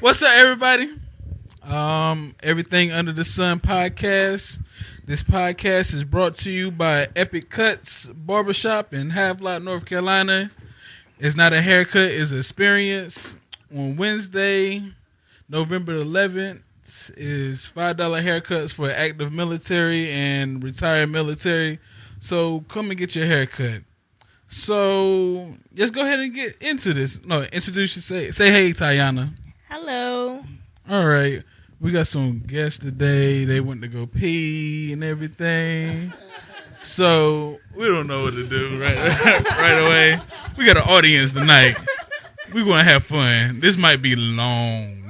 What's up, everybody? Everything Under the Sun podcast. This podcast is brought to you by Epic Cuts Barbershop in Havelock, North Carolina. It's not a haircut, it's an experience. On Wednesday, November 11th, is $5 haircuts for active military and retired military. So come and get your haircut. So let's go ahead and get into this. No, introduce yourself. Say hey, Tayana. Hello. All right. We got some guests today. They went to go pee and everything. So we don't know what to do right away. We got an audience tonight. We're going to have fun. This might be long.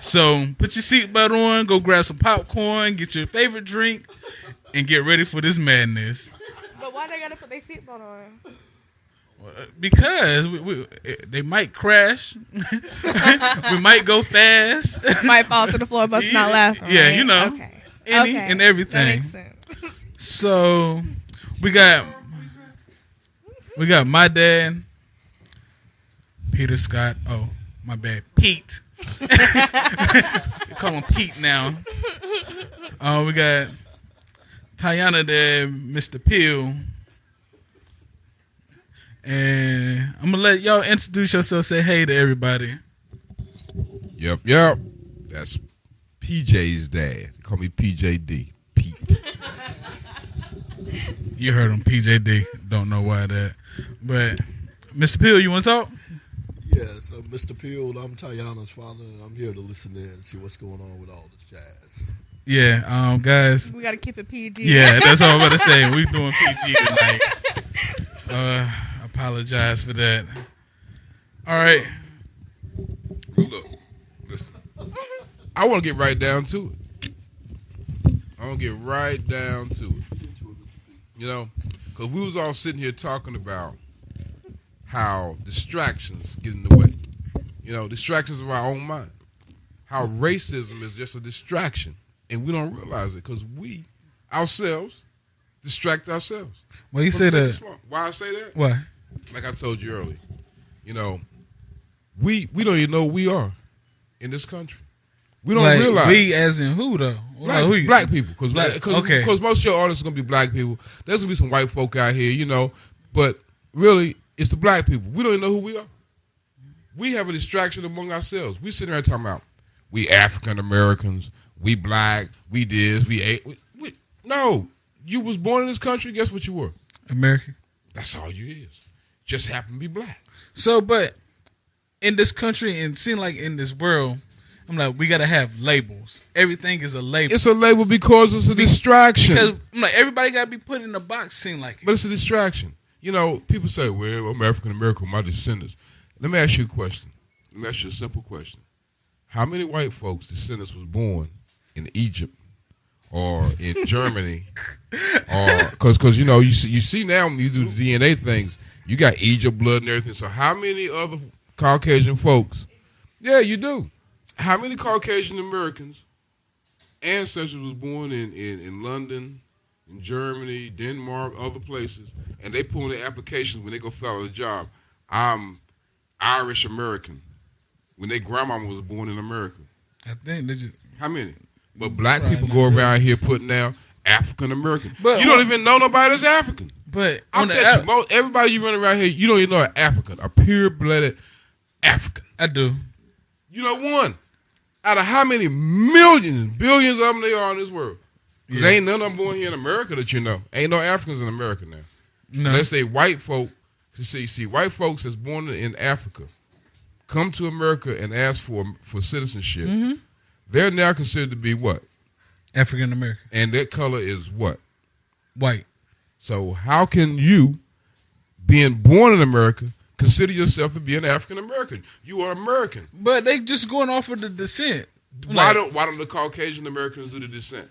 So put your seatbelt on, go grab some popcorn, get your favorite drink, and get ready for this madness. But why they got to put their seatbelt on? Because they might crash. We might go fast. Might fall to the floor, but not laughing. Yeah, right? you know. Okay. Any and everything. That makes sense. So we got my dad, Peter Scott. Oh, my bad, Pete. We call him Pete now. We got Tayana there, Mr. Peel. And I'm going to let y'all introduce yourself, say hey to everybody. Yep. That's PJ's dad. Call me PJD. Pete. You heard him, PJD. Don't know why that. But, Mr. Peel, you want to talk? Yeah, so Mr. Peel, I'm Tayana's father, and I'm here to listen in and see what's going on with all this jazz. Yeah, guys. We got to keep it PG. Yeah, that's all I'm about to say. We doing PG tonight. Apologize for that. All right. Look, listen. I want to get right down to it. You know, because we was all sitting here talking about how distractions get in the way. You know, distractions of our own mind. How racism is just a distraction. And we don't realize it because we, ourselves, distract ourselves. Well, you say that. Why I say that? Why? Like I told you earlier, you know, we don't even know who we are in this country. We don't realize. We as in who, though? Black people. Because okay. most of your audience is going to be black people. There's going to be some white folk out here, you know. But really, it's the black people. We don't even know who we are. We have a distraction among ourselves. We sitting there talking about we African Americans, we black, we this, we ate. No, you was born in this country. Guess what you were? American. That's all you is. Just happen to be black. So, but in this country and seem like in this world, I'm like, we gotta have labels. Everything is a label. It's a label because it's a distraction. Because I'm like, everybody gotta be put in a box. Seem like it. But it's a distraction. You know, people say, "Well, I'm African American, my descendants." Let me ask you a question. Let me ask you a simple question. How many white folks' descendants was born in Egypt or in Germany? Or because you know you see now when you do the DNA things. You got Egypt blood and everything. So how many other Caucasian folks? Yeah, you do. How many Caucasian Americans ancestors was born in London, in Germany, Denmark, other places, and they put in their applications when they go fill out a job, I'm Irish American. When their grandmama was born in America. I think they just. How many? But black people go around here putting down African American. But you don't even know nobody that's African. But I bet you, everybody you run around here, you don't even know an African, a pure-blooded African. I do. You know one. Out of how many millions, billions of them they are in this world? Because ain't none of them born here in America that you know. Ain't no Africans in America now. No. Let's say white folk. See, white folks that's born in Africa come to America and ask for citizenship. Mm-hmm. They're now considered to be what? African American. And their color is what? White. So how can you, being born in America, consider yourself to be an African American? You are American. But they just going off of the descent. Why don't the Caucasian Americans do the descent?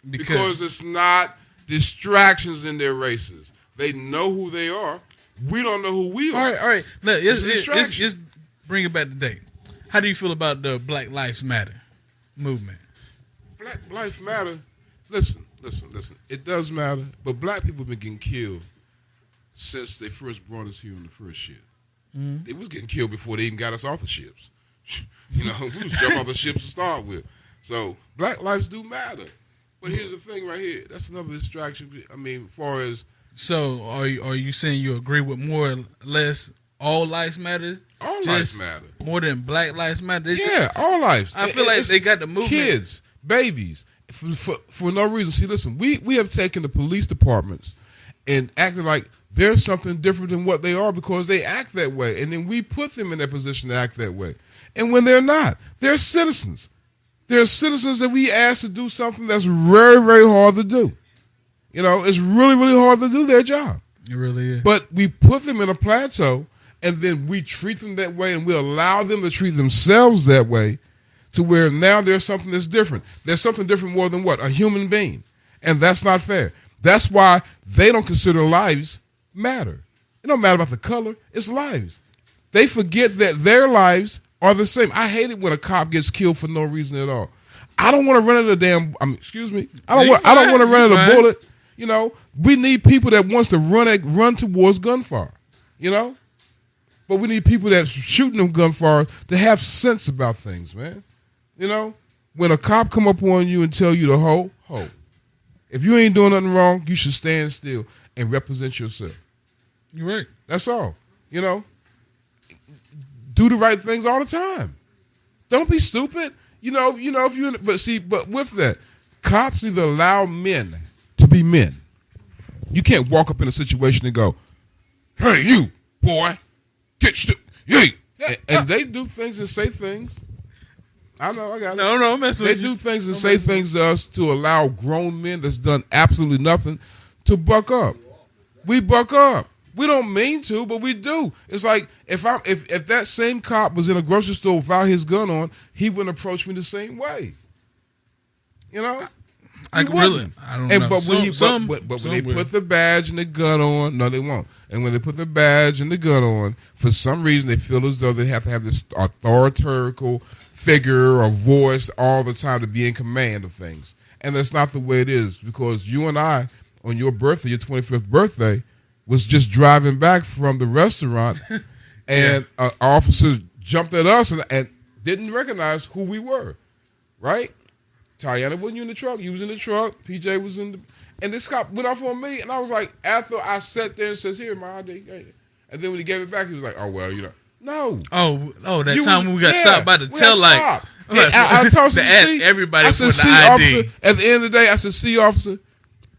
Because it's not distractions in their races. They know who they are. We don't know who we are. All right. Look, just bring it back to date. How do you feel about the Black Lives Matter movement? Black Lives Matter. Listen. It does matter, but black people have been getting killed since they first brought us here on the first ship. Mm-hmm. They was getting killed before they even got us off the ships. You know, we was jump off the ships to start with. So black lives do matter. But here's the thing right here. That's another distraction. I mean, as far as So are you saying you agree with more or less all lives matter? all Just lives matter. more than black lives matter. It's Yeah, all lives. I feel like they got the movement. Kids, babies, for no reason. See, listen, we have taken the police departments and acted like they're something different than what they are because they act that way. And then we put them in that position to act that way. And when they're not, they're citizens. They're citizens that we ask to do something that's very, very hard to do. You know, it's really, really hard to do their job. It really is. But we put them in a plateau, and then we treat them that way, and we allow them to treat themselves that way, to where now there's something that's different. There's something different more than what? A human being. And that's not fair. That's why they don't consider lives matter. It don't matter about the color. It's lives. They forget that their lives are the same. I hate it when a cop gets killed for no reason at all. I don't want to run at a damn. Excuse me. I don't want to run at a bullet. You know, we need people that wants to run towards gunfire. You know, but we need people that's shooting them gunfire to have sense about things, man. You know, when a cop come up on you and tell you to ho. If you ain't doing nothing wrong, you should stand still and represent yourself. You're right. That's all. You know, do the right things all the time. Don't be stupid. But with that, cops either allow men to be men. You can't walk up in a situation and go, "Hey, you boy, and they do things and say things. I know, I got it. No, I'm messing with They you. do things and say things to us to allow grown men that's done absolutely nothing to buck up. We buck up. We don't mean to, but we do. It's like if that same cop was in a grocery store without his gun on, he wouldn't approach me the same way. You know? I He can really. wouldn't. I don't know. But when Some they will. put the badge and the gun on, no, they won't. And when they put the badge and the gun on, for some reason they feel as though they have to have this authoritarian figure or voice all the time to be in command of things. And that's not the way it is, because you and I, on your birthday, your 25th birthday, was just driving back from the restaurant, and an officer jumped at us and didn't recognize who we were, right? Tiana wasn't in the truck. You was in the truck. PJ was in the... And this cop went off on me, and I was like, after I sat there and says, "Here, my ID." And then when he gave it back, he was like, "Oh, well, you know." No. Oh, that You time was- when we got yeah, stopped by the we tail got light. stopped. I'm like, I told to him, ask "See," everybody I for said, the "See, ID. officer." At the end of the day, I said, "See, officer,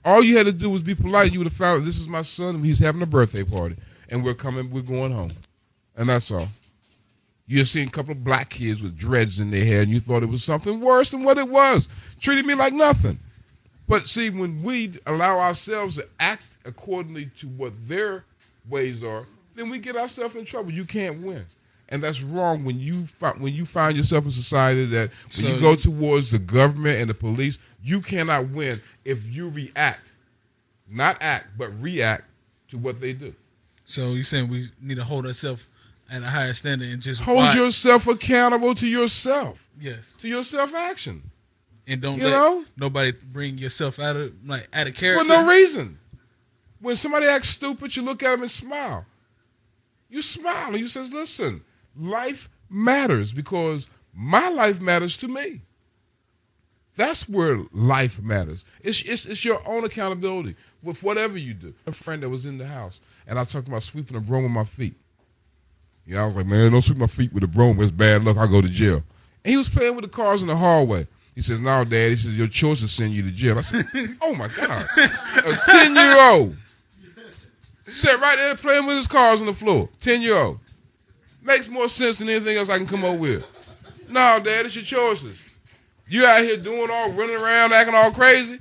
all you had to do was be polite. You would have found this is my son, and he's having a birthday party, and we're going home, and that's all." You had seen a couple of black kids with dreads in their hair, and you thought it was something worse than what it was. Treated me like nothing. But see, when we allow ourselves to act accordingly to what their ways are, then we get ourselves in trouble. You can't win. And that's wrong when you find yourself in society that when you go towards the government and the police, you cannot win if you react. Not act, but react to what they do. So you're saying we need to hold ourselves at a higher standard and just Hold watch. yourself accountable to yourself, Yes, to your self-action. and don't You let know? nobody bring yourself out of character For no reason. When somebody acts stupid, you look at them and smile. You smile and you says, "Listen, life matters because my life matters to me." That's where life matters. It's your own accountability with whatever you do. A friend that was in the house, and I talked about sweeping a broom with my feet. You know, I was like, "Man, don't sweep my feet with a broom. It's bad luck. I'll go to jail." And he was playing with the cars in the hallway. He says, "No, Dad." He says, "Your choices send you to jail." I said, "Oh, my God." A 10-year-old sat right there playing with his cars on the floor. 10-year-old. Makes more sense than anything else I can come up with. "No, Dad, it's your choices. You out here running around, acting all crazy.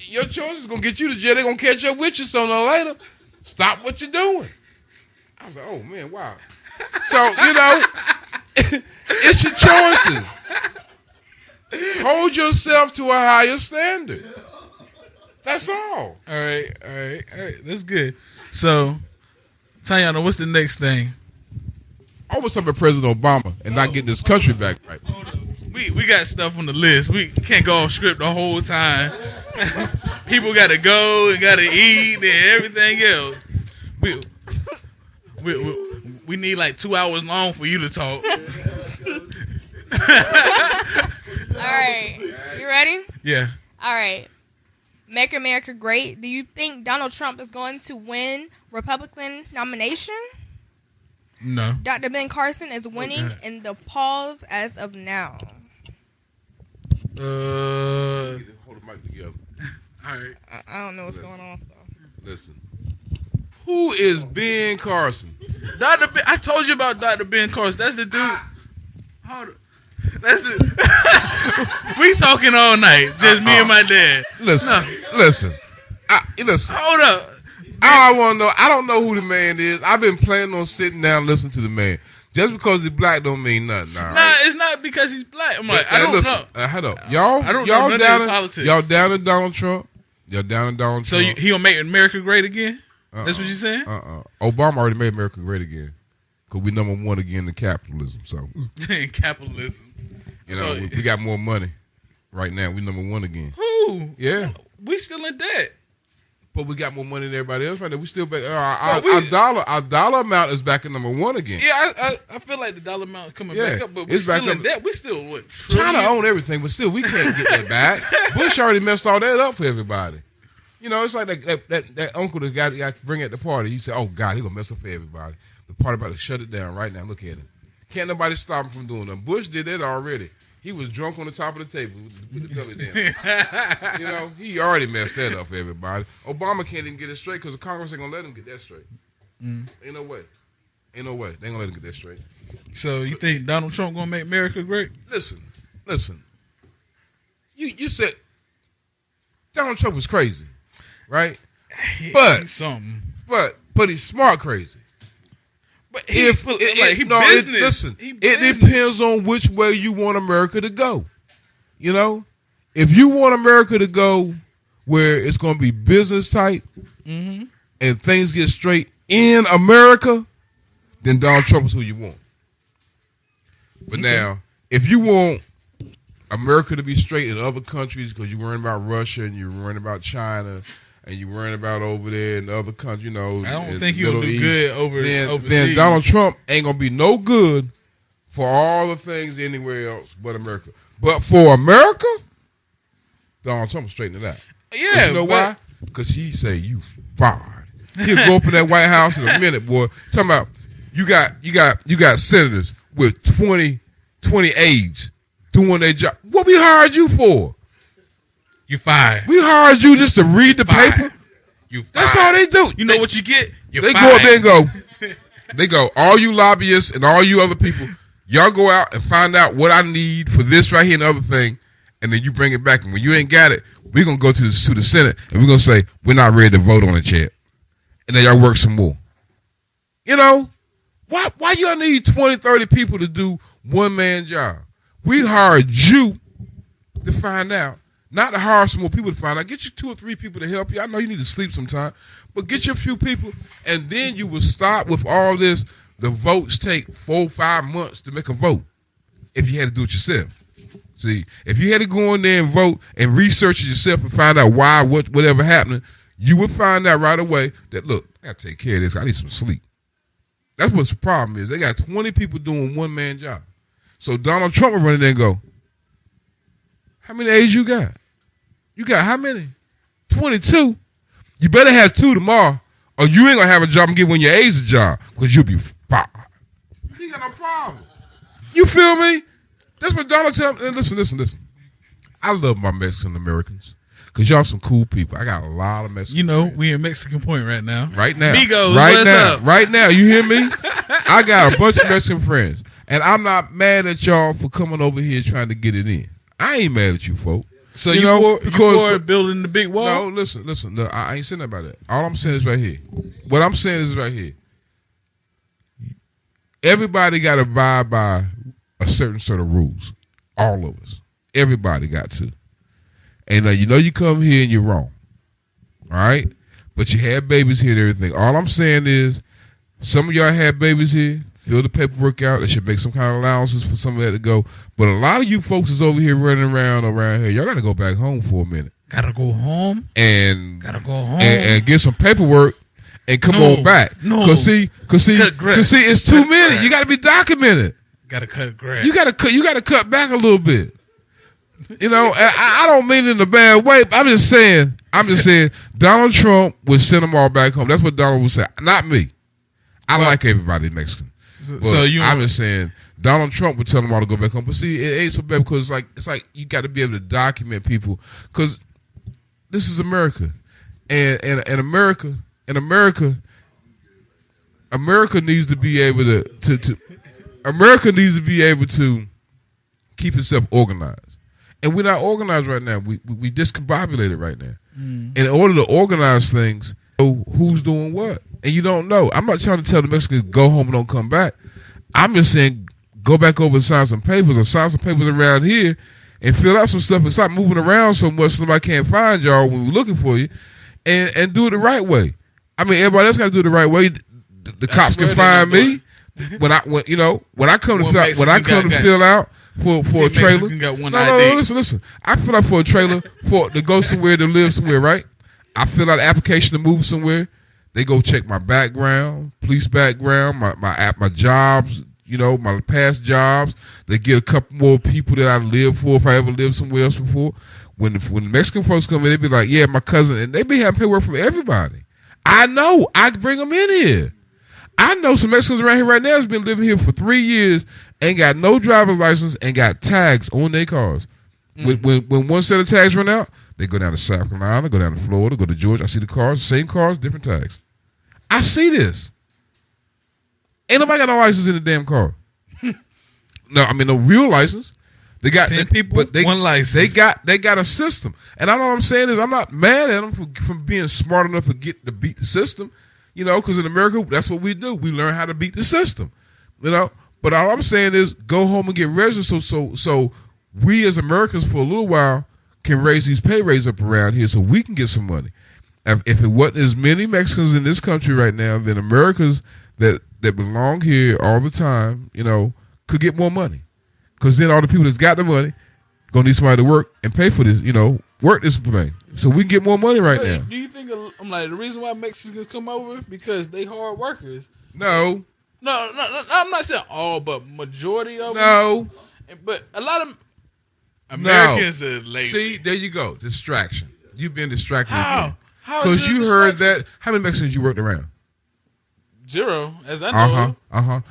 Your choices going to get you to jail. They're going to catch up with you sooner or later. Stop what you're doing." I was like, "Oh, man, wow." So, you know, it's your choices. Hold yourself to a higher standard. That's all. All right. That's good. So, Tayana, what's the next thing? I was talking about President Obama and not getting this country back right. We got stuff on the list. We can't go off script the whole time. People got to go and got to eat and everything else. We need like 2 hours long for you to talk. All right. You ready? Yeah. All right. Make America Great. Do you think Donald Trump is going to win Republican nomination? No. Dr. Ben Carson is winning Okay. in the polls as of now. All Hold the mic together. right. I don't know what's going on. So. Listen. Who is Ben Carson? Dr. Ben, I told you about Dr. Ben Carson. That's the dude. Hold on. That's it. We talking all night. Just me and my dad. Listen. No. Listen. Listen. Hold up. All I want to know, I don't know who the man is. I've been planning on sitting down and listening to the man. Just because he's black don't mean nothing. All right? Nah, it's not because he's black. I'm like, I don't listen, know. Hold up. Y'all, I don't know y'all none of down his to, politics. y'all down to Donald Trump. Y'all down to Donald So Trump. he gonna make America great again? That's what you saying? Obama already made America great again. Because we number one again in capitalism. So, Capitalism. you know, we got more money right now. We number one again. Who? Yeah. We still in debt. But we got more money than everybody else right now. We still back. But Our dollar amount is back at number one again. Yeah, I feel like the dollar amount is coming Yeah, back up, but we it's back still in up. debt. We still what? China trillion? own everything, but still we can't get that back. Bush already messed all that up for everybody. You know, it's like that uncle that got to bring at the party. You say, "Oh God, he gonna mess up for everybody." The party about to shut it down right now. Look at him. Can't nobody stop him from doing that. Bush did that already. He was drunk on the top of the table with the belly down. You know, he already messed that up for everybody. Obama can't even get it straight because the Congress ain't gonna let him get that straight. Ain't no way. Ain't no way. They ain't gonna let him get that straight. So you think Donald Trump gonna make America great? Listen. You said Donald Trump was crazy, right? But He's something. but he's smart crazy. But If business. listen, He it business. depends on which way you want America to go. You know, if you want America to go where it's going to be business type and things get straight in America, then Donald Trump is who you want. But now, if you want America to be straight in other countries because you're worrying about Russia and you're worrying about China and you're worrying about over there in the other countries, you know. I don't in think the he'll Middle do East, good then overseas. Donald Trump ain't going to be no good for all the things anywhere else but America. But for America, Donald Trump will straighten it out. Yeah, You know but- why? Because he say you fired. He'll go up in that White House in a minute, boy. Talking about you got senators with 20 aides doing their job. What we hired you for? You fired. We hired you just to read the Fired. paper. You fired. That's all they do. You know what you get? You're They fired. go up there and go. They go. All you lobbyists and all you other people, y'all go out and find out what I need for this right here and the other thing, and then you bring it back. And when you ain't got it, we're gonna go to the Senate and we're gonna say we're not ready to vote on it yet. And then y'all work some more. You know, why y'all need 20, 30 people to do one man job? We hired you to find out. Not to hire some more people to find out. Get you 2 or 3 people to help you. I know you need to sleep sometime, but get you a few people, and then you will stop with all this. The votes take 4 or 5 months to make a vote if you had to do it yourself. See, if you had to go in there and vote and research it yourself and find out why, whatever happening, you would find out right away that, look, I got to take care of this. I need some sleep. That's what the problem is. They got 20 people doing one-man job. So Donald Trump will run in there and go, how many aides you got? You got how many? 22. You better have 2 tomorrow, or you ain't going to have a job and give one of your aides a job because you'll be fired. You got no problem. You feel me? That's what Donald Trump, and listen. I love my Mexican Americans because y'all some cool people. I got a lot of Mexican You know, we in Mexican Point right now. Right now. Migos, right what's now. up? Right now. You hear me? I got a bunch of Mexican friends. And I'm not mad at y'all for coming over here trying to get it in. I ain't mad at you, folk. So You you, know, for building the big wall? No, listen. No, I ain't saying about that. All I'm saying is right here. What I'm saying is right here. Everybody got to abide by a certain set of rules. All of us. Everybody got to. And you know you come here and you're wrong. All right? But you had babies here and everything. All I'm saying is some of y'all had babies here. Fill the paperwork out. They should make some kind of allowances for some of that to go. But a lot of you folks is over here running around here. Y'all got to go back home for a minute. Gotta go home. And Gotta go home. and get some paperwork and come No, on back. no. Cause see, Good grief. it's too many. You got to be documented. Gotta cut grass. You gotta cut back a little bit. You know, I don't mean it in a bad way. But I'm just saying. Donald Trump would send them all back home. That's what Donald would say. Not me. I like everybody Mexican. I'm just saying Donald Trump would tell them all to go back home. But see, it ain't so bad because it's like you got to be able to document people because this is America, and America needs to be able to America needs to be able to keep itself organized. And we're not organized right now. We discombobulated right now. In order to organize things, who's doing what? And you don't know. I'm not trying to tell the Mexicans go home and don't come back. I'm just saying go back over and sign some papers or sign some papers around here and fill out some stuff and stop moving around so much so nobody can't find y'all when we're looking for you and do it the right way. I mean, everybody else got to do it the right way. The cops can find me when I come to fill out for a trailer. No, listen. I fill out for a trailer to go somewhere to live somewhere, right? I fill out an application to move somewhere. They go check my background, police background, my jobs, my past jobs. They get a couple more people that I live for if I ever lived somewhere else before. When the Mexican folks come in, they be like, yeah, my cousin, and they be having paperwork from everybody. I know. I bring them in here. I know some Mexicans around here right now that's been living here for 3 years, ain't got no driver's license, and got tags on their cars. When one set of tags run out, they go down to South Carolina, go down to Florida, go to Georgia. I see the cars, same cars, different tags. I see this. Ain't nobody got no license in the damn car. No real license. They got one license. They got a system, and I know what I'm saying is I'm not mad at them for being smart enough to beat the system. Because in America, that's what we do. We learn how to beat the system. But all I'm saying is go home and get registered so we as Americans for a little while can raise these pay rates up around here so we can get some money. If it wasn't as many Mexicans in this country right now, then Americans that belong here all the time, could get more money. Because then all the people that's got the money gonna need somebody to work and pay for this, work this thing. So we can get more money right now. Do you think the reason why Mexicans come over because they hard workers? No, I'm not saying all, but majority of them. No, but a lot of Americans are lazy. See, there you go, distraction. You've been distracted. How? Because you heard that. How many Mexicans you worked around? 0, as I know.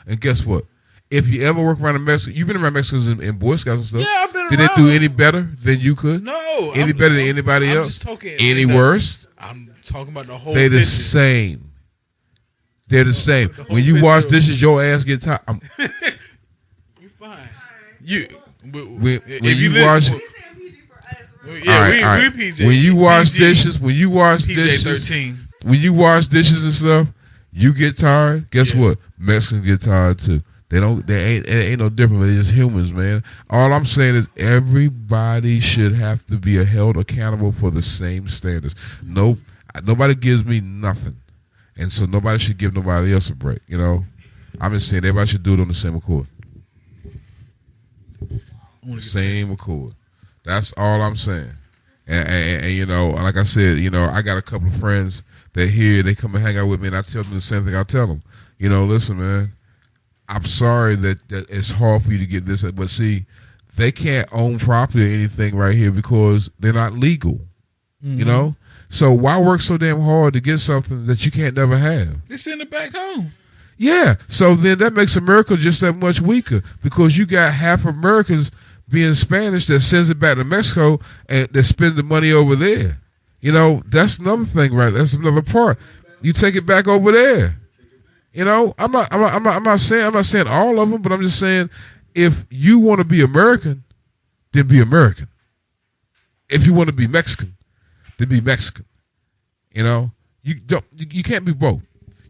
And guess what? If you ever work around a Mexican, you've been around Mexicans in Boy Scouts and stuff. Yeah, I've been around. Did they do any better than you could? No. Any better than anybody else? Any worse? I'm talking about the whole They're the same. They're the same. When you wash dishes, your ass get tired. You're fine. When you wash... Yeah, we PJ. When you wash dishes, when you wash dishes, 13. When you wash dishes and stuff, you get tired. Guess what? Mexicans get tired too. It ain't no different. They're just humans, man. All I'm saying is everybody should have to be held accountable for the same standards. No, nobody gives me nothing, and so nobody should give nobody else a break. I'm just saying everybody should do it on the same accord. Same accord. That's all I'm saying. And like I said, I got a couple of friends that here, they come and hang out with me, and I tell them the same thing I tell them. Listen, man, I'm sorry that it's hard for you to get this, but see, they can't own property or anything right here because they're not legal. Mm-hmm. So why work so damn hard to get something that you can't never have? They send it back home. Yeah, so then that makes America just that much weaker because you got half Americans being Spanish that sends it back to Mexico and they spend the money over there. That's another thing, right? That's another part. You take it back over there. I'm not saying all of them, but I'm just saying if you want to be American, then be American. If you want to be Mexican, then be Mexican. You can't be both.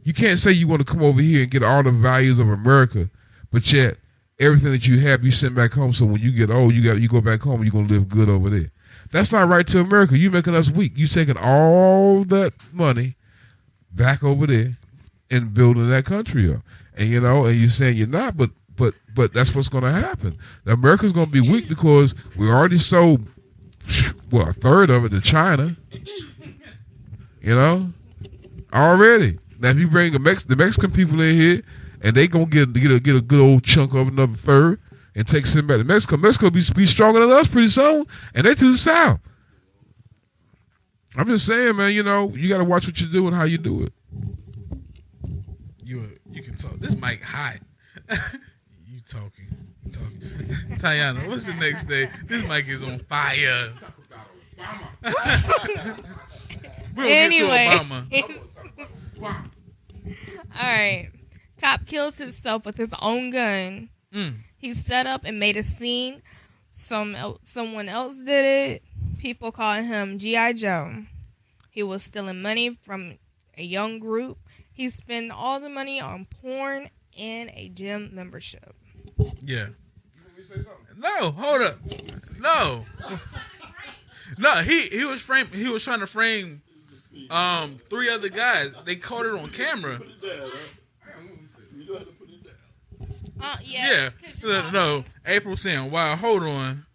You can't say you want to come over here and get all the values of America, but yet everything that you have, you send back home. So when you get old, you go back home and you're gonna live good over there. That's not right to America. You making us weak. You taking all that money back over there and building that country up. And and you're saying you're not, but that's what's gonna happen. America's gonna be weak because we already sold a third of it to China. Already. Now if you bring the Mexican people in here and they gonna get a good old chunk of another third and take some back to Mexico. Mexico be stronger than us pretty soon, and they to the south. I'm just saying, man. You know, you got to watch what you do and how you do it. You can talk. This mic hot. You talking. Tayana, what's the next day? This mic is on fire. We'll Anyway. get to Obama. All right. Cop kills himself with his own gun. He set up and made a scene. Someone else did it. People call him G.I. Joe. He was stealing money from a young group. He spent all the money on porn and a gym membership. Yeah. No, hold up. No. No, he was trying to frame 3 other guys. They caught it on camera. Yeah. No. April saying, "Wow, hold on."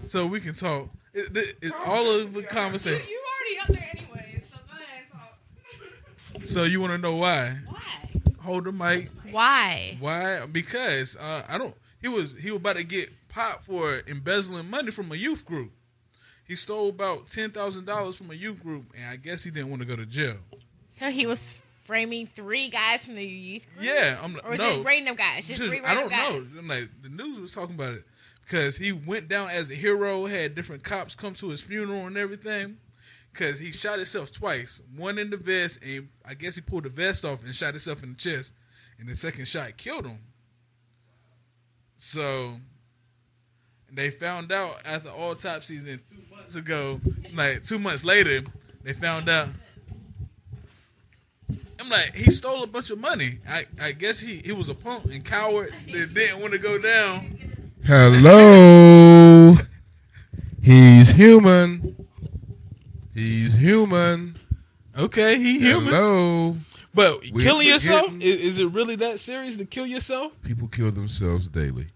So we can talk. It's all of the conversation. You already up there anyway, so go ahead and talk. So you want to know why? Why? Hold the mic. Why? Why? Because He was about to get popped for embezzling money from a youth group. He stole about $10,000 from a youth group, and I guess he didn't want to go to jail. So he was framing 3 guys from the youth group? Yeah, or was it random guys? Just 3 I random don't guys? know. I'm like, the news was talking about it because he went down as a hero. Had different cops come to his funeral and everything. Because he shot himself twice. One in the vest, and I guess he pulled the vest off and shot himself in the chest. And the second shot killed him. So they found out after autopsies and 2 months ago, like 2 months later, they found out. I'm like, he stole a bunch of money. I guess he was a punk and coward that didn't want to go down. Hello. He's human. He's human. Okay, he human. Hello. But We killing yourself, forgetting- is it really that serious to kill yourself? People kill themselves daily.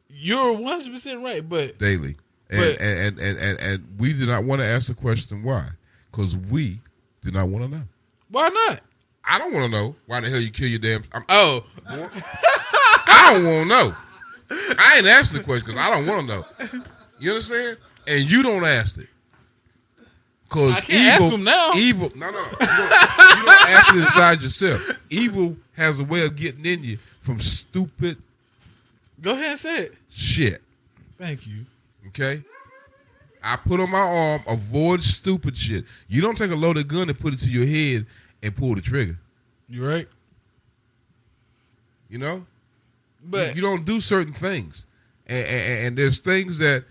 You're 100% right, but Daily. But- And we do not want to ask the question why. Because we do not want to know. why not? I don't want to know why the hell you kill your damn... Oh, I don't want to know. I ain't asking the question because I don't want to know. You understand? And you don't ask it. Because I can't ask him now. Evil... No. You don't ask it inside yourself. Evil has a way of getting in you from stupid go ahead and say it. shit. Thank you. Okay? I put on my arm, avoid stupid shit. You don't take a loaded gun and put it to your head and pull the trigger. You right? You know? But you don't do certain things. And there's things that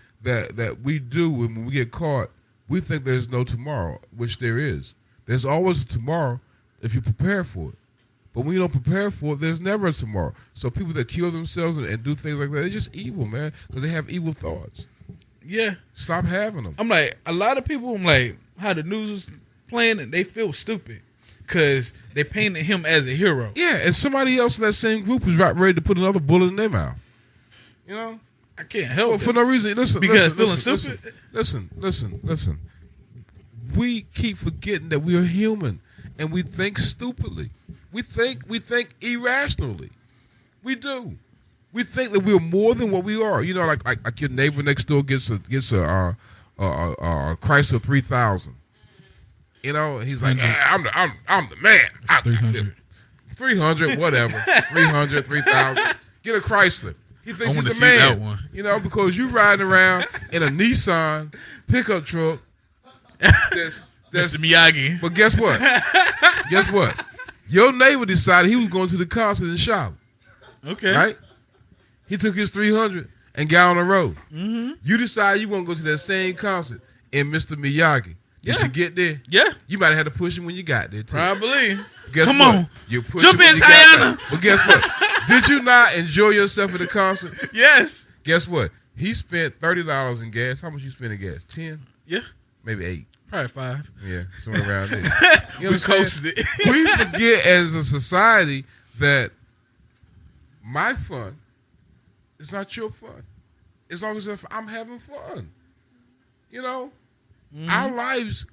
we do, and when we get caught, we think there's no tomorrow, which there is. There's always a tomorrow if you prepare for it. But when you don't prepare for it, there's never a tomorrow. So people that kill themselves and do things like that, they're just evil, man, because they have evil thoughts. yeah, Stop having them. I'm like, a lot of people, I'm like, how the news is playing and they feel stupid because they painted him as a hero. Yeah, and somebody else in that same group is right ready to put another bullet in their mouth. You know? I can't help Well, it. for no reason. Listen, Because listen, feeling Listen. We keep forgetting that we are human, and we think stupidly. We think irrationally. We do. We think that we're more than what we are. You know, like your neighbor next door gets a Chrysler 3000. You know, and he's like, I'm the man. 300. 300, whatever. 300, 3,000. Get a Chrysler. He thinks I wanna he's see the man. that one. You know, because you riding around in a Nissan pickup truck. That's, Mr. Miyagi. but guess what? Guess what? Your neighbor decided he was going to the concert in Charlotte. Okay. Right? He took his 300 and got on the road. Mm-hmm. You decide you want to go to that same concert in Mr. Miyagi. Did Yeah. you get there? Yeah, You might have had to push him when you got there, too. probably. Guess Come what? on. You pushed Jump him when in, you got Tiana. there. But guess what? Did you not enjoy yourself at the concert? Yes. Guess what? He spent $30 in gas. How much you spend in gas? 10? Yeah, Maybe 8. probably 5. Yeah, somewhere around there. You know We what I'm saying? coasted. We forget as a society that my fun is not your fun. As long as if I'm having fun. You know? Our lives,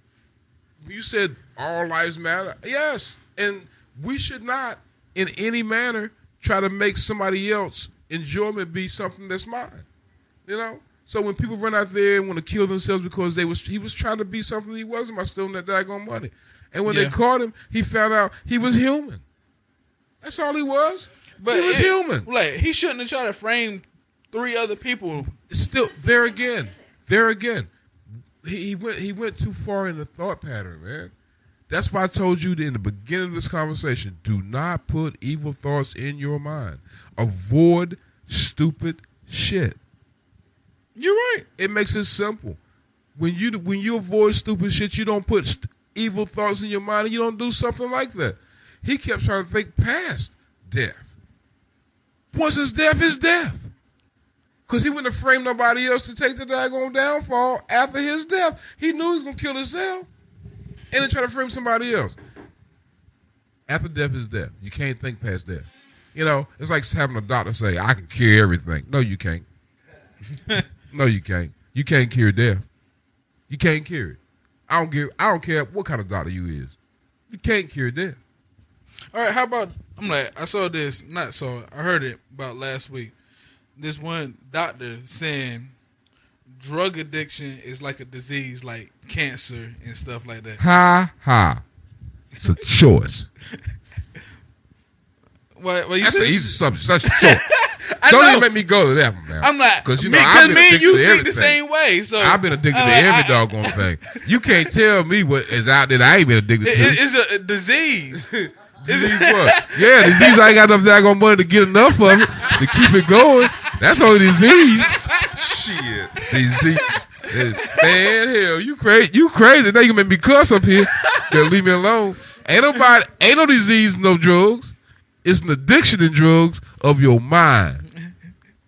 you said all lives matter. Yes. And we should not in any manner try to make somebody else enjoyment be something that's mine. You know? So when people run out there and want to kill themselves because he was trying to be something he wasn't by stealing that daggone money. And when they caught him, he found out he was human. That's all he was. But he was human. Like, he shouldn't have tried to frame 3 other people. Still, there again. He went too far in the thought pattern, man. That's why I told you in the beginning of this conversation, do not put evil thoughts in your mind. Avoid stupid shit. You're right. It makes it simple. When you avoid stupid shit, you don't put evil thoughts in your mind and you don't do something like that. He kept trying to think past death. Once it's death, it's death. Because he wouldn't have framed nobody else to take the daggone downfall after his death. He knew he was going to kill himself and then try to frame somebody else. After death is death. You can't think past death. You know, it's like having a doctor say, I can cure everything. No, you can't. No, you can't. You can't cure death. You can't cure it. I don't care what kind of doctor you is. You can't cure death. All right, how about, I heard it about last week. This one doctor saying drug addiction is like a disease like cancer and stuff like that. Ha. It's a choice. Well, you That's said, an easy subject. That's short. Don't even make me go to that one, man. I'm not. Because me and you think the same way. So I've been addicted to every doggone thing. You can't tell me what is out there that I ain't been addicted to. It's a disease. Disease what? Yeah, disease. I ain't got enough daggone money to get enough of it to keep it going. That's only disease. Shit. Disease. Man, hell, you crazy. You crazy. Now you make me cuss up here. Better leave me alone. Ain't no disease, no drugs. It's an addiction in drugs of your mind.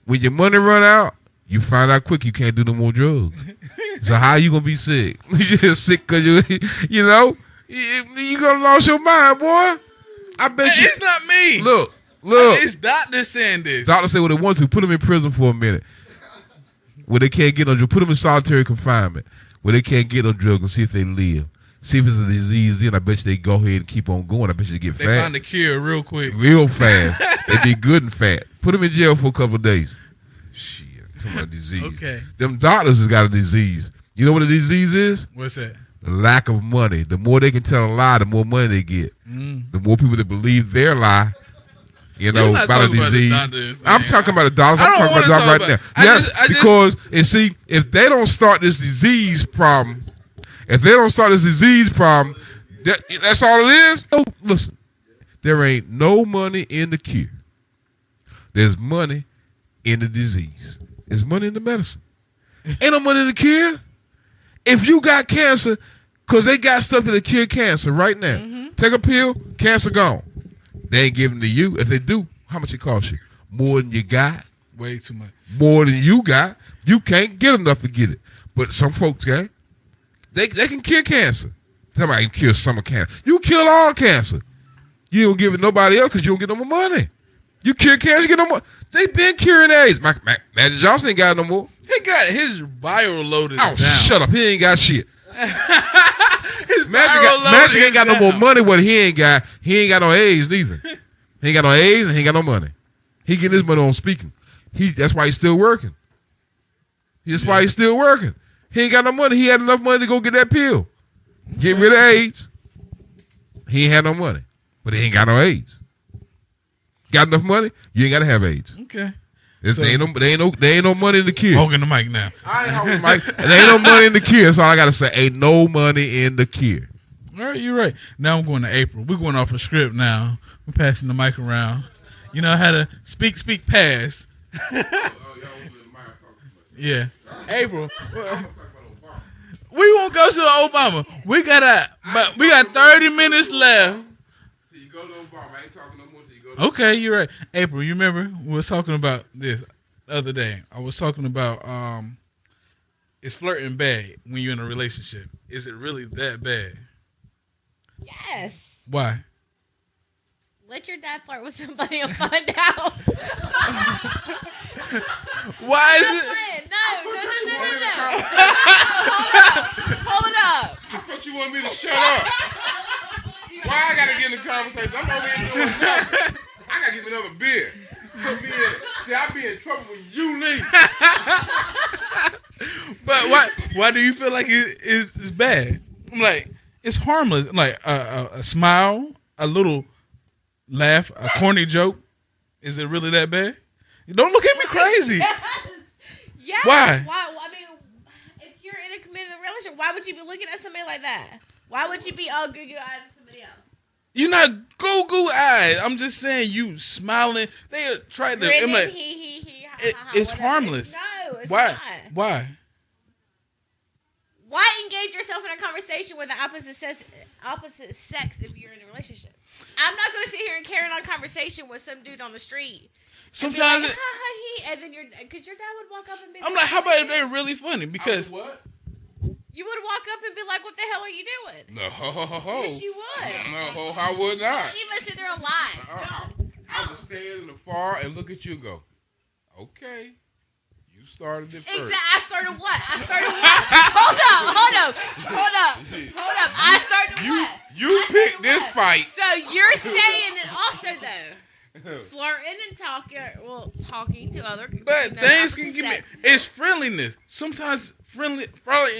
When your money run out, you find out quick you can't do no more drugs. So how you gonna be sick? You just sick because you know, you gonna lose your mind, boy. I bet you. It's not me. Look. It's doctors saying this. Doctors say what they want to. Put them in prison for a minute. Where they can't get no drugs. Put them in solitary confinement. Where they can't get no drugs and see if they live. See if it's a disease, then I bet you they go ahead and keep on going. I bet you they get fat. They find the cure real quick. Real fast. They be good and fat. Put them in jail for a couple of days. Shit. Talking about disease. Okay. Them doctors has got a disease. You know what a disease is? What's that? The lack of money. The more they can tell a lie, the more money they get. The more people that believe their lie, you know, about a disease. I'm talking about the doctors. I'm talking about the doctors right now. Yes, because, and see, if they don't start this disease problem, that's all it is. No, listen, there ain't no money in the cure. There's money in the disease. There's money in the medicine. Ain't no money in the cure. If you got cancer, because they got stuff that'll cure cancer right now. Take a pill, cancer gone. They ain't giving it to you. If they do, how much it cost you? More than you got. Way too much. More than you got. You can't get enough to get it. But some folks can. They can cure cancer. Somebody can cure some of cancer. You kill all cancer. You don't give it nobody else because you don't get no more money. You cure cancer, you get no more. They been curing AIDS. Magic Johnson ain't got no more. He got his viral load is down. Shut up. He ain't got shit. His Magic ain't got no more money. What he ain't got no AIDS neither. He ain't got no AIDS and he ain't got no money. He getting his money on speaking. That's why he's still working. Why he's still working. He ain't got no money. He had enough money to go get that pill. Get rid of AIDS. He ain't had no money. But he ain't got no AIDS. Got enough money? You ain't got to have AIDS. Okay. There ain't no money in the cure. Hogging the mic now. I ain't hogging the mic. There ain't no money in the cure. That's all I got to say. Ain't no money in the cure. All right, you're right. Now I'm going to April. We're going off a script now. We're passing the mic around. You know how to speak, pass. Yeah. April. We won't go to the Obama. We got 30 minutes left. Okay, you're right. April, you remember we were talking about this the other day. I was talking about is flirting bad when you're in a relationship? Is it really that bad? Yes. Why? Let your dad flirt with somebody and find out. Why is it? No. Hold up. I thought you wanted me to shut up. Why I gotta get in the conversation? I'm over here doing nothing. I gotta get me another beer. Put me in. See, I'll be in trouble when you leave. But why do you feel like it's bad? I'm like, it's harmless. Like a smile, a little laugh, a corny joke. Is it really that bad? Don't look at me crazy. Yeah. Why? I mean, if you're in a committed relationship, why would you be looking at somebody like that? Why would you be all goo eyes at somebody else? You're not goo eyed. I'm just saying you smiling. They are trying to. Grinning, I'm like, it's whatever. harmless. No, it's Why? not. Why? Why engage yourself in a conversation with the opposite sex if you're in a relationship? I'm not going to sit here and carry on a conversation with some dude on the street. Sometimes like, and then because your dad would walk up and be I'm like, how about if they're really funny? Because What? you would walk up and be like, "What the hell are you doing?" No. Yes, you would. No, I would not. You must sit there and lie. I would stand in the far and look at you and go, okay, you started it first. Exactly. I started what? Hold up. I started what? You picked this fight. So you're saying it also though. Flirting and talking to other people. but things can give me. It's friendliness. Sometimes friendly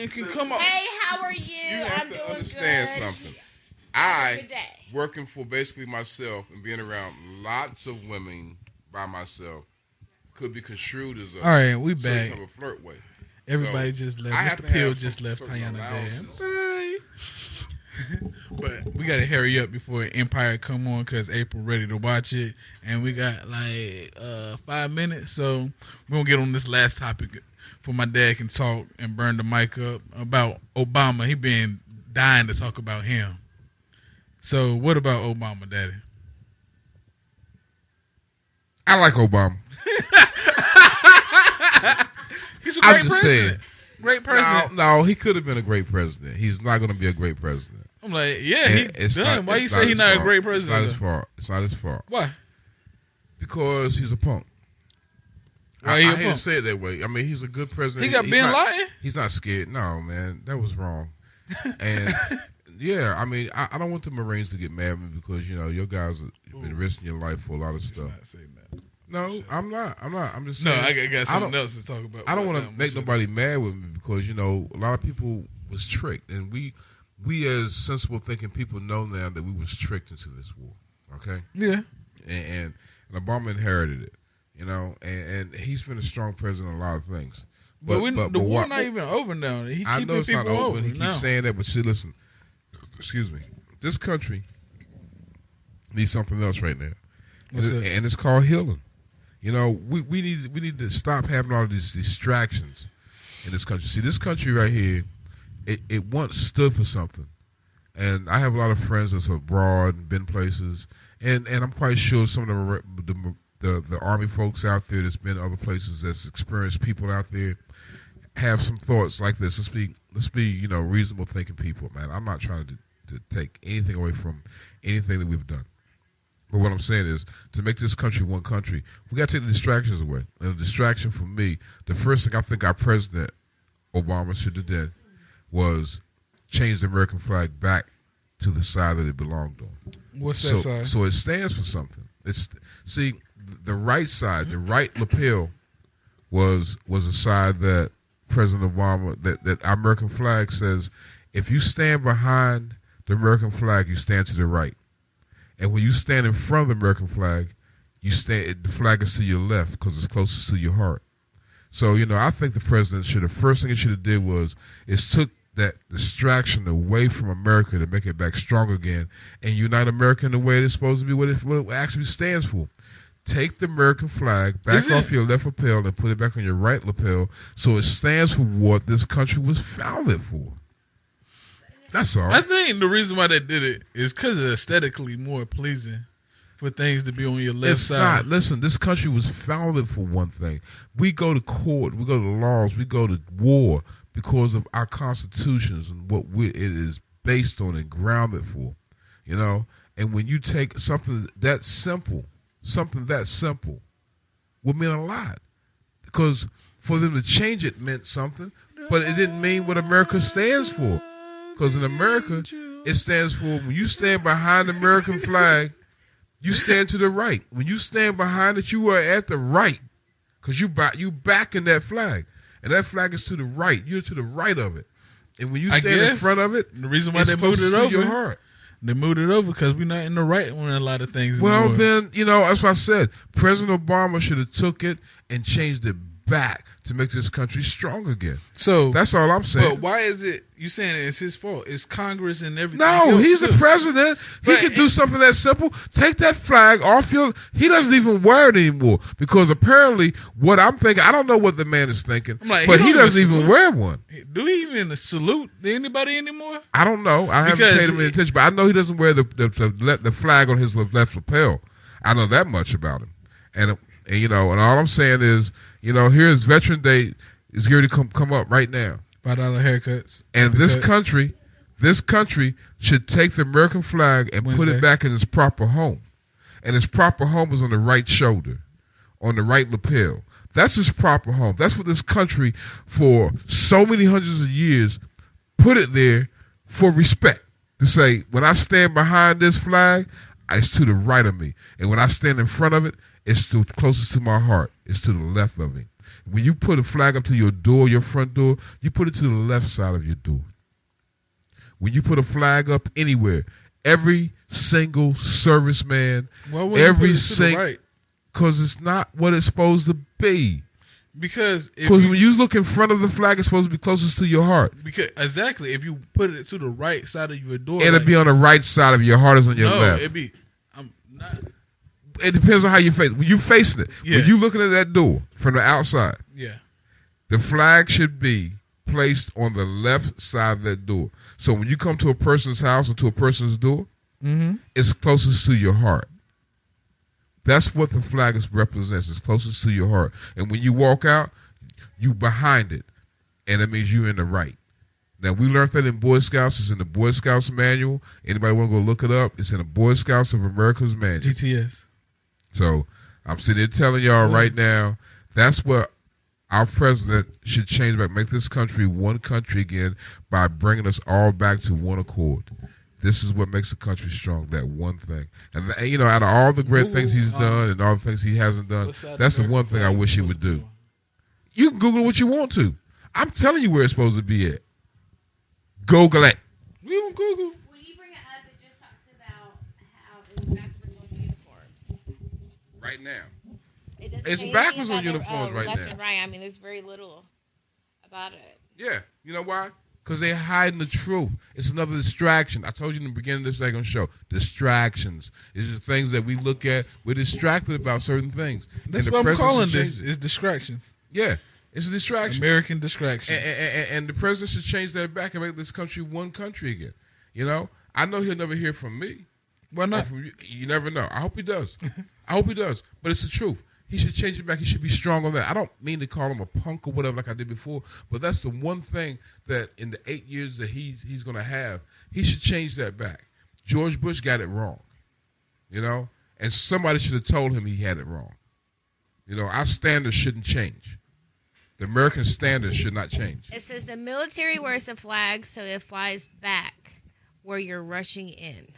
can come up. Hey, how are you? You have I'm to doing understand good. something. Good day. Working for basically myself and being around lots of women by myself, could be construed as a All right, we certain back. type of flirt way. Everybody So, just left. I have Mr. to Pill have just some left. certain Tayana allowances. Bad. Bye. But we gotta hurry up before Empire come on because April ready to watch it, and we got like 5 minutes. So we're gonna get on this last topic for my dad can talk and burn the mic up about Obama. He been dying to talk about him. So what about Obama, Daddy? I like Obama. He's a I'm great just president. saying. Great president. No, he could have been a great president. He's not going to be a great president. I'm like, yeah, And he it's done. not- Why it's you say he's his not a fault. great president? It's not his fault. It's not his fault. Why? Because he's a punk. Why I he a hate punk? to say it that way. I mean, he's a good president. He got He's Ben not- Laden? He's not scared. No, man, that was wrong. And yeah, I mean, I don't want the Marines to get mad at me because your guys have been risking your life for a lot of stuff. Not saying that. No, I'm not. I'm just No, saying. I got I something don't- else to talk about. I don't right want now. to make nobody mad with me because a lot of people was tricked, and we as sensible thinking people know now that we was tricked into this war. Okay, Yeah. and Obama inherited it, and he's been a strong president on a lot of things. But, the war why- not even over now. He I know keeping it's not people over. over. He now. keeps saying that, but see, listen, excuse me, this country needs something else right now, What's and, that? and it's called healing. We need to stop having all these distractions in this country. See, this country right here, it once stood for something, and I have a lot of friends that's abroad and been places, and I'm quite sure some of the Army folks out there that's been other places, that's experienced people out there, have some thoughts like this. Let's be reasonable thinking people, man. I'm not trying to take anything away from anything that we've done. But what I'm saying is, to make this country one country, we got to take the distractions away. And the distraction for me, the first thing I think our president, Obama, should have done was change the American flag back to the side that it belonged on. What's that side? So it stands for something. See, the right side, the right lapel was a side that President Obama, that our American flag says, if you stand behind the American flag, you stand to the right. And when you stand in front of the American flag, the flag is to your left because it's closest to your heart. So, I think the president first thing he should have did is took that distraction away from America to make it back strong again and unite America in the way it's supposed to be, what it actually stands for. Take the American flag back off your left lapel and put it back on your right lapel so it stands for what this country was founded for. That's all. I think the reason why they did it is because it's aesthetically more pleasing for things to be on your left It's side. not. Listen, this country was founded for one thing. We go to court, we go to laws, we go to war because of our constitutions and what it is based on and grounded for. And when you take something that simple would mean a lot. Because for them to change it meant something, but it didn't mean what America stands for. Because in America, It stands for when you stand behind the American flag, you stand to the right. When you stand behind it, you are at the right because you backing that flag, and that flag is to the right. You're to the right of it, and when you stand in front of it, the reason why it's they moved it closest to over, your heart. They moved it over because we're not in the right on a lot of things. Well, anymore. then, that's what I said. President Obama should have took it and changed it back to make this country strong again. So that's all I'm saying. But why is it you saying it's his fault? It's Congress and everything. No, else he's too. the president. He can do something that simple. Take that flag off your. He doesn't even wear it anymore because apparently, what I'm thinking, I don't know what the man is thinking, but he doesn't even wear one. Do he even salute anybody anymore? I don't know. I haven't paid him any attention, but I know he doesn't wear the flag on his left lapel. I know that much about him, and all I'm saying is, here's Veteran Day is here to come up right now. $5 haircuts. And this country should take the American flag and put it back in its proper home. And its proper home is on the right shoulder, on the right lapel. That's its proper home. That's what this country, for so many hundreds of years, put it there for respect. To say, when I stand behind this flag, it's to the right of me. And when I stand in front of it, it's closest to my heart. It's to the left of me. When you put a flag up to your door, your front door, you put it to the left side of your door. When you put a flag up anywhere, every single serviceman, every single, right? Because it's not what it's supposed to be. Because when you look in front of the flag, it's supposed to be closest to your heart. Because exactly, if you put it to the right side of your door, it'll be on the right side of your heart as on your left. It'd be. I'm not. It depends on how you face it. When you're facing it, when you're looking at that door from the outside, the flag should be placed on the left side of that door. So when you come to a person's house or to a person's door, it's closest to your heart. That's what the flag represents. It's closest to your heart. And when you walk out, you behind it, and that means you're in the right. Now, we learned that in Boy Scouts. It's in the Boy Scouts manual. Anybody want to go look it up? It's in the Boy Scouts of America's manual. GTS. So I'm sitting here telling y'all right now, that's what our president should change back, make this country one country again by bringing us all back to one accord. This is what makes the country strong, that one thing. And, out of all the great things he's done and all the things he hasn't done, that's the one thing I wish he would do. You can Google what you want to. I'm telling you where it's supposed to be at. Google it. We on Google. When you bring it up, it just talks about how it's backwards on uniforms. Right now. It's backwards on uniforms right left now. And right. I mean, there's very little about it. Yeah. You know why? Because they're hiding the truth. It's another distraction. I told you in the beginning of this second show. Distractions. It's the things that we look at. We're distracted about certain things. That's what I'm calling this. Is distractions. Yeah. It's a distraction. American distraction. And the president should change that back and make this country one country again. I know he'll never hear from me. Why not? From you. You never know. I hope he does. I hope he does. But it's the truth. He should change it back. He should be strong on that. I don't mean to call him a punk or whatever like I did before, but that's the one thing that in the 8 years that he's going to have, he should change that back. George Bush got it wrong, and somebody should have told him he had it wrong. Our standards shouldn't change. The American standards should not change. It says the military wears the flag so it flies back where you're rushing in,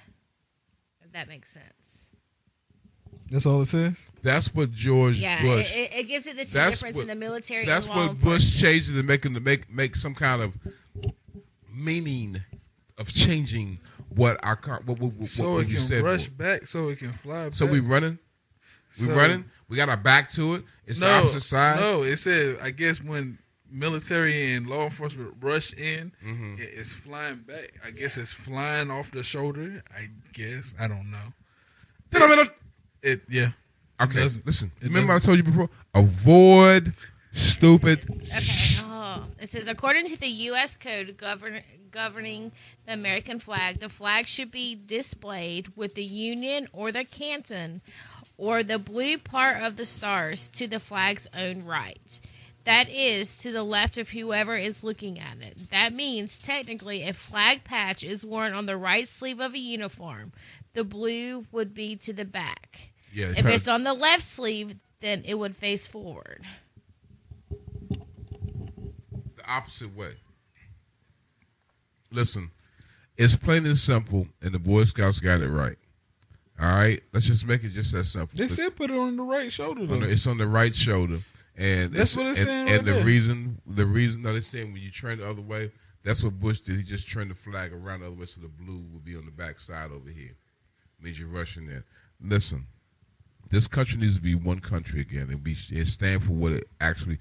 if that makes sense. That's all it says? That's what George Bush. It gives it the difference in the military and law enforcement. That's what Bush changed it to make some kind of meaning of changing what so it you can said rush back, so it can fly back. So we running? We got our back to it? It's the opposite side? No, it said, I guess when military and law enforcement rush in, it's flying back. I guess it's flying off the shoulder. I guess. I don't know. Yeah. Okay, listen. Remember I told you before? Avoid stupid. Okay. It says, according to the U.S. Code governing the American flag, the flag should be displayed with the Union or the canton or the blue part of the stars to the flag's own right. That is, to the left of whoever is looking at it. That means, technically, a flag patch is worn on the right sleeve of a uniform. The blue would be to the back. Yeah, if it's on the left sleeve, then it would face forward. The opposite way. Listen, It's plain and simple, and the Boy Scouts got it right. All right, let's just make it just that simple. They said put it on the right shoulder. Though. It's on the right shoulder, and That's what it's saying And right the there. reason, no, they're saying when you turn the other way, that's what Bush did. He just turned the flag around the other way, so the blue would be on the back side over here. Means you're rushing in. Listen, this country needs to be one country again, and stand for what it actually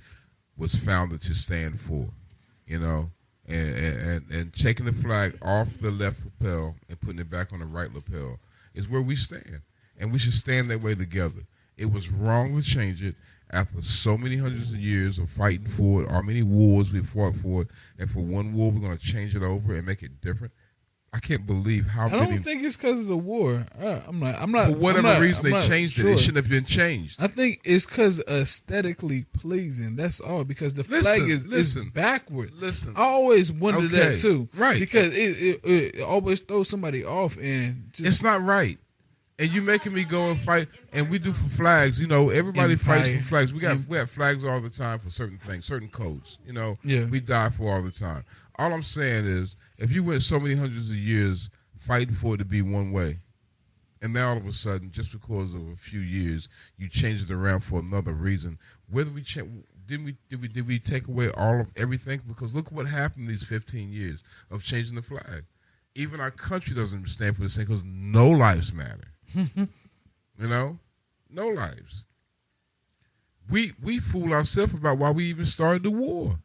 was founded to stand for. You know, and taking the flag off the left lapel and putting it back on the right lapel is where we stand, and we should stand that way together. It was wrong to change it after so many hundreds of years of fighting for it, how many wars we fought for it, and for one war we're going to change it over and make it different. I can't believe how I many. don't think it's because of the war. I'm not. For whatever reason they changed it. It shouldn't have been changed. I think it's because aesthetically pleasing. That's all. Because the flag is backward. Listen, I always wondered that too. Right. Because it always throws somebody off, and it's not right. And you making me go and fight, and we do for flags. You know, everybody fights for flags. We have flags all the time for certain things, certain codes. You know, we die for all the time. All I'm saying is, if you went so many hundreds of years fighting for it to be one way, and now all of a sudden, just because of a few years, you change it around for another reason, whether we did we take away all of everything? Because look what happened these 15 years of changing the flag. Even our country doesn't stand for the same because no lives matter. You know, no lives. We fool ourselves about why we even started the war.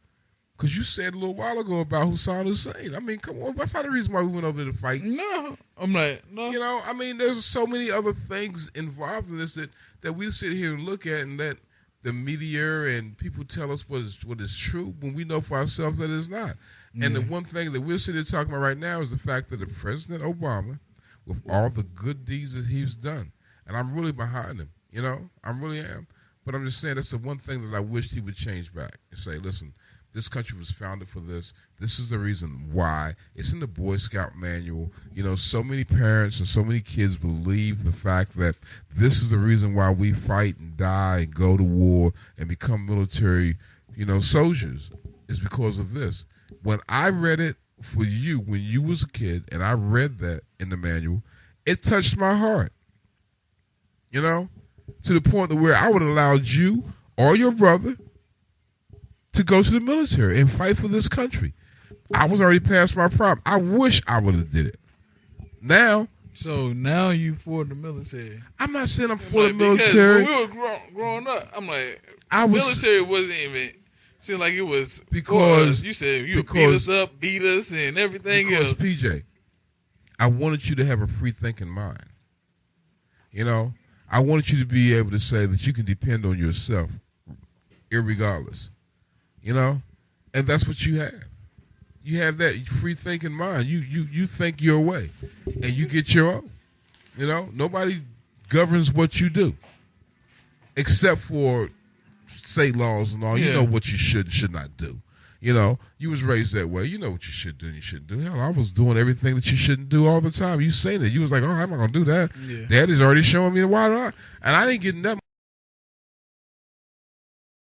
Because you said a little while ago about Hassan Hussein. I mean, come on. That's not the reason why we went over there to fight. No. I'm like, no. You know, I mean, there's so many other things involved in this that we sit here and look at and let the media and people tell us what is true when we know for ourselves that it's not. Yeah. And the one thing that we're sitting here talking about right now is the fact that the President Obama, with all the good deeds that he's done, and I'm really behind him, you know, I really am. But I'm just saying that's the one thing that I wished he would change back and say, listen, this country was founded for this. This is the reason why. It's in the Boy Scout manual. You know, so many parents and so many kids believe the fact that this is the reason why we fight and die and go to war and become military, you know, soldiers, is because of this. When I read it for you when you was a kid and I read that in the manual, it touched my heart. You know, to the point where I would have allowed you or your brother to go to the military and fight for this country. I was already past my prime. I wish I would have did it. Now. So now you for the military. I'm not saying I'm for the military. Because when we were growing up, I'm like, military wasn't even, seemed like it was, because you said you beat us up, beat us, and everything else. PJ, I wanted you to have a free thinking mind. You know, I wanted you to be able to say that you can depend on yourself, irregardless. You know, and that's what you have. You have that free thinking mind. You think your way, and you get your own. You know, nobody governs what you do, except for state laws and all. You know what you should and should not do. You know, you was raised that way. You know what you should do and you shouldn't do. Hell, I was doing everything that you shouldn't do all the time. You saying it. You was like, oh, I'm not going to do that. Yeah. Daddy's already showing me why not. And I didn't get nothing.